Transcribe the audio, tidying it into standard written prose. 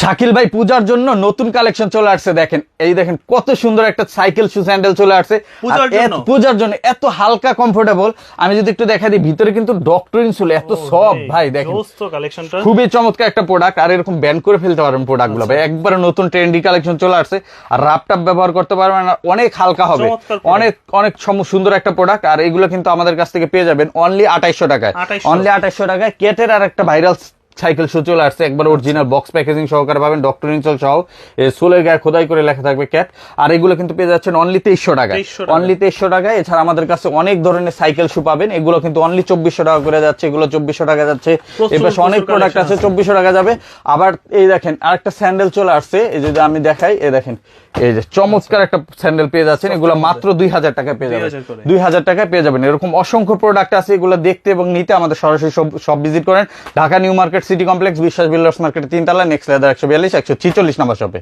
শাকিল ভাই পূজার জন্য নতুন কালেকশন চলে আসছে। দেখেন এই দেখেন কত সুন্দর একটা সাইকেল শু স্যান্ডেল চলে আসছে পূজার জন্য, এত হালকা কমফোর্টেবল। আমি যদি একটু দেখাই দিই, ভিতরে কিন্তু ডক্টরিন ছিল, এত সফট ভাই। দেখেন খুবই চমৎকার একটা প্রোডাক্ট, আর এরকম ব্যান্ড করে ফেলতে পারবেন প্রোডাক্ট গুলো ভাই। একবারে নতুন ট্রেন্ডি কালেকশন চলে আসছে, আর রাপটাপ ব্যবহার করতে পারবেন, আর অনেক হালকা হবে, অনেক অনেক সুন্দর একটা প্রোডাক্ট। আর এগুলো কিন্তু আমাদের কাছ থেকে পেয়ে যাবেন অনলি 2800 টাকায়, অনলি 2800 টাকায়। কেটের আর একটা ভাইরাল সাইকেল শু চলে আসছে, একবার অরিজিনাল বক্স প্যাকেজিং সহকারে পাবেন, ডক্টর ইনসল সহ সোলের গায়ে খোদাই করে লেখা থাকবে ক্যাট। আর এগুলো কিন্তু পেয়ে যাচ্ছেন অনলি 2300 টাকায়, অনলি 2300 টাকায়। এছাড়া আমাদের কাছে অনেক ধরনের সাইকেল শু পাবেন, এগুলো কিন্তু অনলি 2400 টাকা করে যাচ্ছে, এগুলো 2400 টাকা যাচ্ছে। এবার অনেক প্রোডাক্ট আছে 2400 টাকা যাবে। আবার এই দেখেন আরেকটা স্যান্ডেল চলে আসছে, এই যদি আমি দেখাই, এই দেখেন এই যে চমৎকার একটা স্যান্ডেল পেয়ে যাচ্ছেন, এগুলো মাত্র 2000 টাকায় পেয়ে যাবেন, 2000 টাকায় পেয়ে যাবেন। এরকম অসংখ্য প্রোডাক্ট আছে, এগুলো দেখতে এবং নিতে আমাদের সরাসরি সব ভিজিট করেন। Dhaka new market city complex, বিশ্বাস বিল্ডার্স মার্কেট 3 তলা, নেক্সট লেদার 142 146 নম্বর শপে।